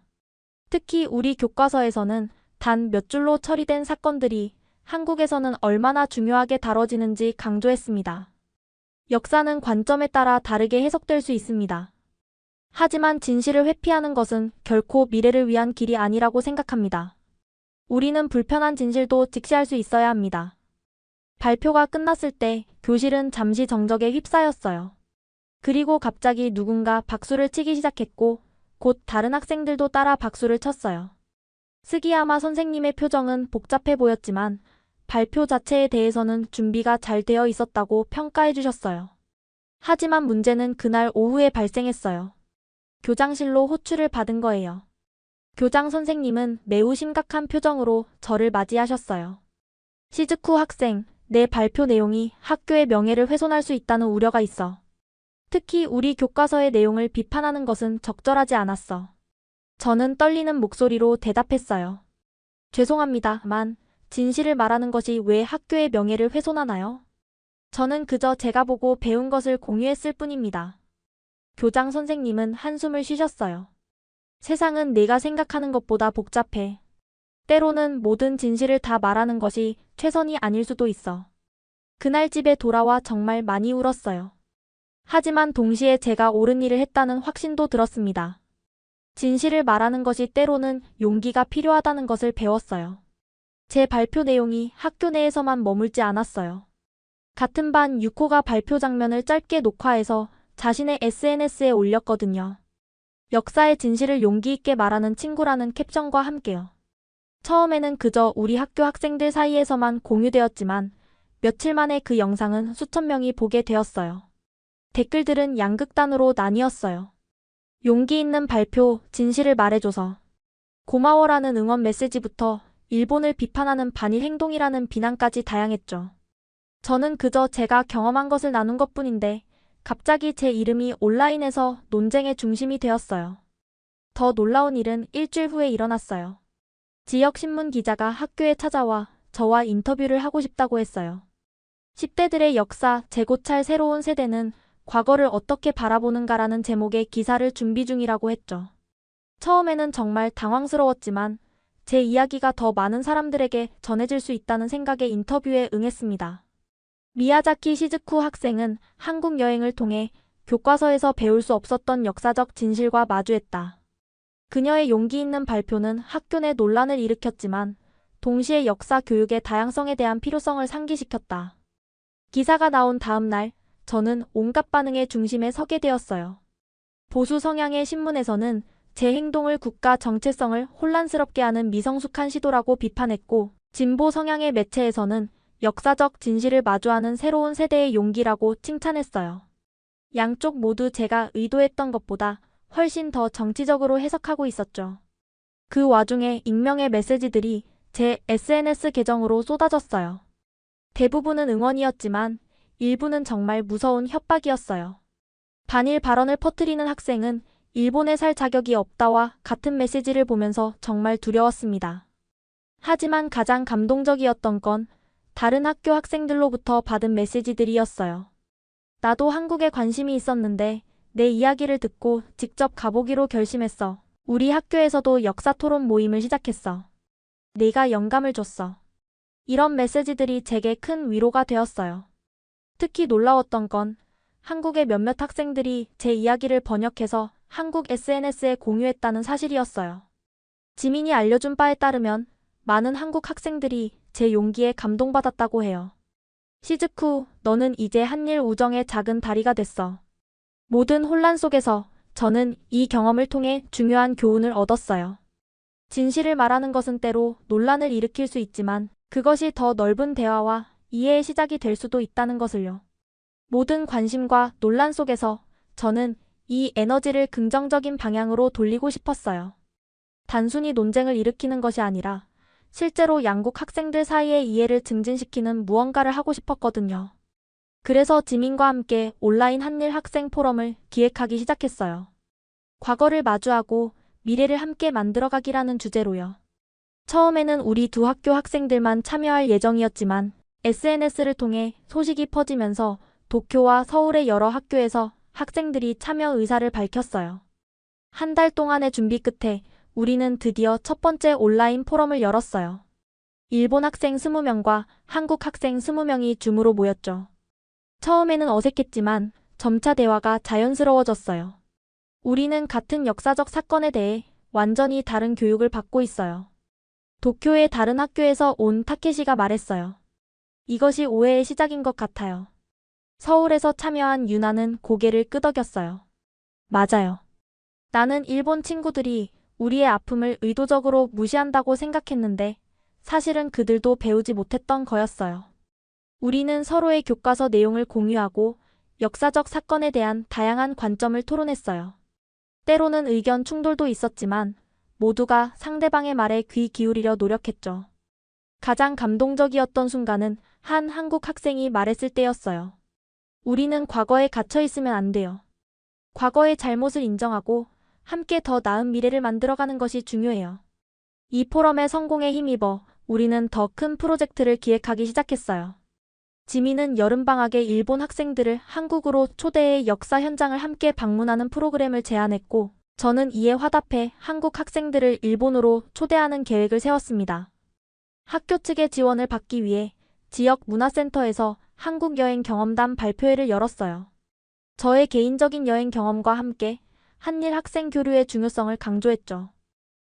특히 우리 교과서에서는 단 몇 줄로 처리된 사건들이 한국에서는 얼마나 중요하게 다뤄지는지 강조했습니다. 역사는 관점에 따라 다르게 해석될 수 있습니다. 하지만 진실을 회피하는 것은 결코 미래를 위한 길이 아니라고 생각합니다. 우리는 불편한 진실도 직시할 수 있어야 합니다. 발표가 끝났을 때 교실은 잠시 정적에 휩싸였어요. 그리고 갑자기 누군가 박수를 치기 시작했고 곧 다른 학생들도 따라 박수를 쳤어요. 스기야마 선생님의 표정은 복잡해 보였지만 발표 자체에 대해서는 준비가 잘 되어 있었다고 평가해 주셨어요. 하지만 문제는 그날 오후에 발생했어요. 교장실로 호출을 받은 거예요. 교장 선생님은 매우 심각한 표정으로 저를 맞이하셨어요. 시즈쿠 학생, 내 발표 내용이 학교의 명예를 훼손할 수 있다는 우려가 있어. 특히 우리 교과서의 내용을 비판하는 것은 적절하지 않았어. 저는 떨리는 목소리로 대답했어요. 죄송합니다만 진실을 말하는 것이 왜 학교의 명예를 훼손하나요? 저는 그저 제가 보고 배운 것을 공유했을 뿐입니다. 교장 선생님은 한숨을 쉬셨어요. 세상은 내가 생각하는 것보다 복잡해. 때로는 모든 진실을 다 말하는 것이 최선이 아닐 수도 있어. 그날 집에 돌아와 정말 많이 울었어요. 하지만 동시에 제가 옳은 일을 했다는 확신도 들었습니다. 진실을 말하는 것이 때로는 용기가 필요하다는 것을 배웠어요. 제 발표 내용이 학교 내에서만 머물지 않았어요. 같은 반 6호가 발표 장면을 짧게 녹화해서 자신의 SNS에 올렸거든요. 역사의 진실을 용기 있게 말하는 친구라는 캡션과 함께요. 처음에는 그저 우리 학교 학생들 사이에서만 공유되었지만 며칠 만에 그 영상은 수천 명이 보게 되었어요. 댓글들은 양극단으로 나뉘었어요. 용기 있는 발표, 진실을 말해줘서 고마워라는 응원 메시지부터 일본을 비판하는 반일 행동이라는 비난까지 다양했죠. 저는 그저 제가 경험한 것을 나눈 것뿐인데 갑자기 제 이름이 온라인에서 논쟁의 중심이 되었어요. 더 놀라운 일은 일주일 후에 일어났어요. 지역 신문 기자가 학교에 찾아와 저와 인터뷰를 하고 싶다고 했어요. 10대들의 역사 재고찰 새로운 세대는 과거를 어떻게 바라보는가라는 제목의 기사를 준비 중이라고 했죠. 처음에는 정말 당황스러웠지만 제 이야기가 더 많은 사람들에게 전해질 수 있다는 생각에 인터뷰에 응했습니다. 미야자키 시즈쿠 학생은 한국 여행을 통해 교과서에서 배울 수 없었던 역사적 진실과 마주했다. 그녀의 용기 있는 발표는 학교 내 논란을 일으켰지만 동시에 역사 교육의 다양성에 대한 필요성을 상기시켰다. 기사가 나온 다음 날 저는 온갖 반응의 중심에 서게 되었어요. 보수 성향의 신문에서는 제 행동을 국가 정체성을 혼란스럽게 하는 미성숙한 시도라고 비판했고 진보 성향의 매체에서는 역사적 진실을 마주하는 새로운 세대의 용기라고 칭찬했어요. 양쪽 모두 제가 의도했던 것보다 훨씬 더 정치적으로 해석하고 있었죠. 그 와중에 익명의 메시지들이 제 SNS 계정으로 쏟아졌어요. 대부분은 응원이었지만 일부는 정말 무서운 협박이었어요. 반일 발언을 퍼뜨리는 학생은 일본에 살 자격이 없다와 같은 메시지를 보면서 정말 두려웠습니다. 하지만 가장 감동적이었던 건 다른 학교 학생들로부터 받은 메시지들이었어요. 나도 한국에 관심이 있었는데 내 이야기를 듣고 직접 가보기로 결심했어. 우리 학교에서도 역사 토론 모임을 시작했어. 내가 영감을 줬어. 이런 메시지들이 제게 큰 위로가 되었어요. 특히 놀라웠던 건 한국의 몇몇 학생들이 제 이야기를 번역해서 한국 SNS에 공유했다는 사실이었어요. 지민이 알려준 바에 따르면 많은 한국 학생들이 제 용기에 감동받았다고 해요. 시즈쿠, 너는 이제 한일 우정의 작은 다리가 됐어. 모든 혼란 속에서 저는 이 경험을 통해 중요한 교훈을 얻었어요. 진실을 말하는 것은 때로 논란을 일으킬 수 있지만 그것이 더 넓은 대화와 이해의 시작이 될 수도 있다는 것을요. 모든 관심과 논란 속에서 저는 이 에너지를 긍정적인 방향으로 돌리고 싶었어요. 단순히 논쟁을 일으키는 것이 아니라 실제로 양국 학생들 사이의 이해를 증진시키는 무언가를 하고 싶었거든요. 그래서 지민과 함께 온라인 한일 학생 포럼을 기획하기 시작했어요. 과거를 마주하고 미래를 함께 만들어가기라는 주제로요. 처음에는 우리 두 학교 학생들만 참여할 예정이었지만 SNS를 통해 소식이 퍼지면서 도쿄와 서울의 여러 학교에서 학생들이 참여 의사를 밝혔어요. 한 달 동안의 준비 끝에 우리는 드디어 첫 번째 온라인 포럼을 열었어요. 일본 학생 20명과 한국 학생 20명이 줌으로 모였죠. 처음에는 어색했지만 점차 대화가 자연스러워졌어요. 우리는 같은 역사적 사건에 대해 완전히 다른 교육을 받고 있어요. 도쿄의 다른 학교에서 온 타케시가 말했어요. 이것이 오해의 시작인 것 같아요. 서울에서 참여한 유나는 고개를 끄덕였어요. 맞아요. 나는 일본 친구들이 우리의 아픔을 의도적으로 무시한다고 생각했는데 사실은 그들도 배우지 못했던 거였어요. 우리는 서로의 교과서 내용을 공유하고 역사적 사건에 대한 다양한 관점을 토론했어요. 때로는 의견 충돌도 있었지만 모두가 상대방의 말에 귀 기울이려 노력했죠. 가장 감동적이었던 순간은 한 한국 학생이 말했을 때였어요. 우리는 과거에 갇혀 있으면 안 돼요. 과거의 잘못을 인정하고 함께 더 나은 미래를 만들어가는 것이 중요해요. 이 포럼의 성공에 힘입어 우리는 더 큰 프로젝트를 기획하기 시작했어요. 지민은 여름방학에 일본 학생들을 한국으로 초대해 역사 현장을 함께 방문하는 프로그램을 제안했고, 저는 이에 화답해 한국 학생들을 일본으로 초대하는 계획을 세웠습니다. 학교 측의 지원을 받기 위해 지역 문화센터에서 한국 여행 경험담 발표회를 열었어요. 저의 개인적인 여행 경험과 함께 한일 학생 교류의 중요성을 강조했죠.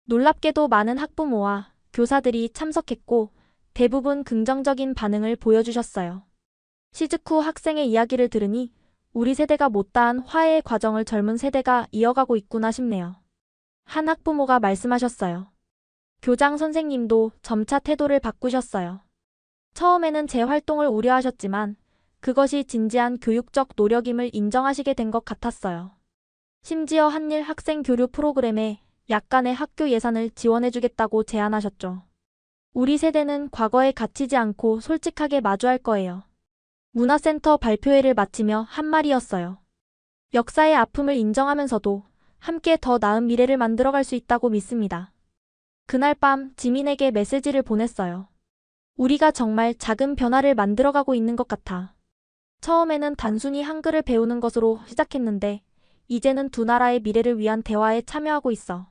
놀랍게도 많은 학부모와 교사들이 참석했고 대부분 긍정적인 반응을 보여주셨어요. 시즈쿠 학생의 이야기를 들으니 우리 세대가 못다한 화해의 과정을 젊은 세대가 이어가고 있구나 싶네요. 한 학부모가 말씀하셨어요. 교장 선생님도 점차 태도를 바꾸셨어요. 처음에는 제 활동을 우려하셨지만 그것이 진지한 교육적 노력임을 인정하시게 된 것 같았어요. 심지어 한일 학생 교류 프로그램에 약간의 학교 예산을 지원해주겠다고 제안하셨죠. 우리 세대는 과거에 갇히지 않고 솔직하게 마주할 거예요. 문화센터 발표회를 마치며 한 말이었어요. 역사의 아픔을 인정하면서도 함께 더 나은 미래를 만들어갈 수 있다고 믿습니다. 그날 밤 지민에게 메시지를 보냈어요. 우리가 정말 작은 변화를 만들어가고 있는 것 같아. 처음에는 단순히 한글을 배우는 것으로 시작했는데 이제는 두 나라의 미래를 위한 대화에 참여하고 있어.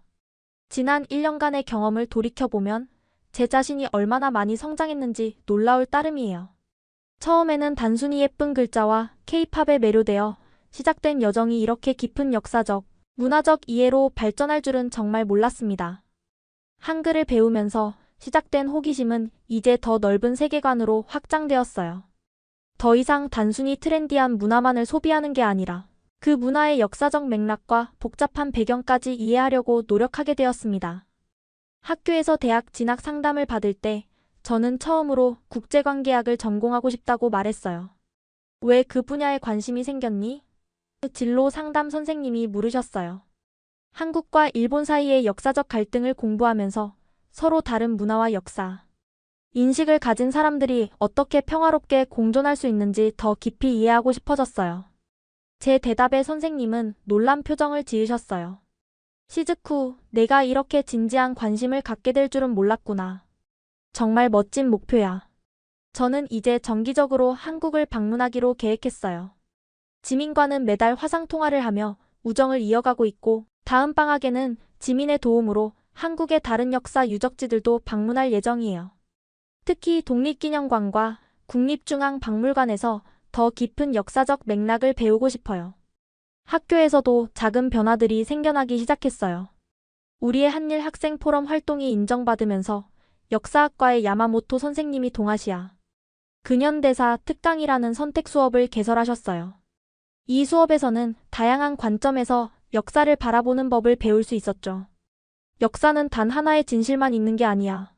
지난 1년간의 경험을 돌이켜보면 제 자신이 얼마나 많이 성장했는지 놀라울 따름이에요. 처음에는 단순히 예쁜 글자와 K-팝에 매료되어 시작된 여정이 이렇게 깊은 역사적, 문화적 이해로 발전할 줄은 정말 몰랐습니다. 한글을 배우면서 시작된 호기심은 이제 더 넓은 세계관으로 확장되었어요. 더 이상 단순히 트렌디한 문화만을 소비하는 게 아니라 그 문화의 역사적 맥락과 복잡한 배경까지 이해하려고 노력하게 되었습니다. 학교에서 대학 진학 상담을 받을 때 저는 처음으로 국제관계학을 전공하고 싶다고 말했어요. 왜 그 분야에 관심이 생겼니? 진로 상담 선생님이 물으셨어요. 한국과 일본 사이의 역사적 갈등을 공부하면서 서로 다른 문화와 역사, 인식을 가진 사람들이 어떻게 평화롭게 공존할 수 있는지 더 깊이 이해하고 싶어졌어요. 제 대답에 선생님은 놀란 표정을 지으셨어요. 시즈쿠, 내가 이렇게 진지한 관심을 갖게 될 줄은 몰랐구나. 정말 멋진 목표야. 저는 이제 정기적으로 한국을 방문하기로 계획했어요. 지민과는 매달 화상통화를 하며 우정을 이어가고 있고 다음 방학에는 지민의 도움으로 한국의 다른 역사 유적지들도 방문할 예정이에요. 특히 독립기념관과 국립중앙박물관에서 더 깊은 역사적 맥락을 배우고 싶어요. 학교에서도 작은 변화들이 생겨나기 시작했어요. 우리의 한일 학생 포럼 활동이 인정받으면서 역사학과의 야마모토 선생님이 동아시아 근현대사 특강이라는 선택 수업을 개설하셨어요. 이 수업에서는 다양한 관점에서 역사를 바라보는 법을 배울 수 있었죠. 역사는 단 하나의 진실만 있는 게 아니야.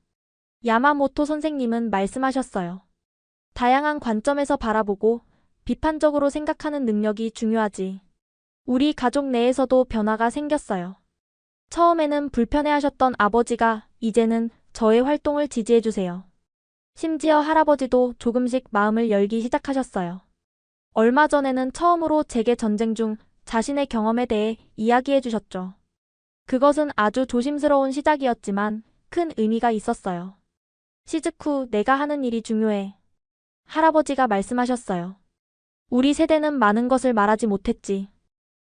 야마모토 선생님은 말씀하셨어요. 다양한 관점에서 바라보고 비판적으로 생각하는 능력이 중요하지. 우리 가족 내에서도 변화가 생겼어요. 처음에는 불편해하셨던 아버지가 이제는 저의 활동을 지지해주세요. 심지어 할아버지도 조금씩 마음을 열기 시작하셨어요. 얼마 전에는 처음으로 제게 전쟁 중 자신의 경험에 대해 이야기해 주셨죠. 그것은 아주 조심스러운 시작이었지만 큰 의미가 있었어요. 시즈쿠, 내가 하는 일이 중요해. 할아버지가 말씀하셨어요. 우리 세대는 많은 것을 말하지 못했지.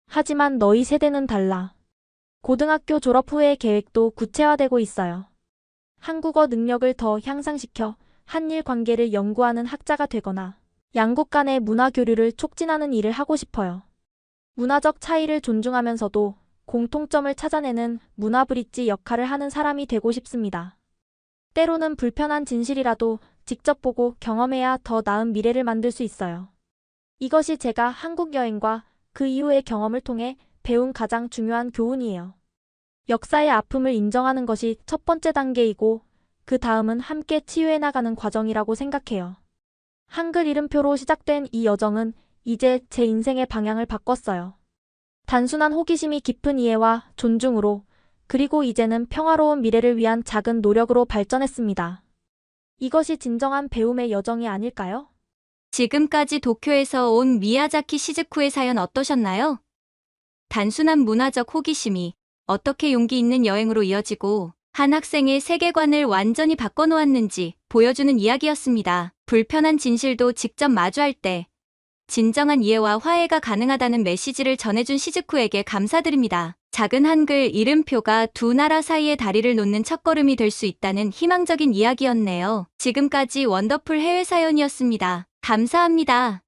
하지만 너희 세대는 달라. 고등학교 졸업 후의 계획도 구체화되고 있어요. 한국어 능력을 더 향상시켜 한일 관계를 연구하는 학자가 되거나 양국 간의 문화 교류를 촉진하는 일을 하고 싶어요. 문화적 차이를 존중하면서도 공통점을 찾아내는 문화 브릿지 역할을 하는 사람이 되고 싶습니다. 때로는 불편한 진실이라도 직접 보고 경험해야 더 나은 미래를 만들 수 있어요. 이것이 제가 한국 여행과 그 이후의 경험을 통해 배운 가장 중요한 교훈이에요. 역사의 아픔을 인정하는 것이 첫 번째 단계이고 그 다음은 함께 치유해 나가는 과정이라고 생각해요. 한글 이름표로 시작된 이 여정은 이제 제 인생의 방향을 바꿨어요. 단순한 호기심이 깊은 이해와 존중으로, 그리고 이제는 평화로운 미래를 위한 작은 노력으로 발전했습니다. 이것이 진정한 배움의 여정이 아닐까요? 지금까지 도쿄에서 온 미야자키 시즈쿠의 사연 어떠셨나요? 단순한 문화적 호기심이 어떻게 용기 있는 여행으로 이어지고 한 학생의 세계관을 완전히 바꿔놓았는지 보여주는 이야기였습니다. 불편한 진실도 직접 마주할 때 진정한 이해와 화해가 가능하다는 메시지를 전해준 시즈쿠에게 감사드립니다. 작은 한글 이름표가 두 나라 사이의 다리를 놓는 첫걸음이 될 수 있다는 희망적인 이야기였네요. 지금까지 원더풀 해외 사연이었습니다. 감사합니다.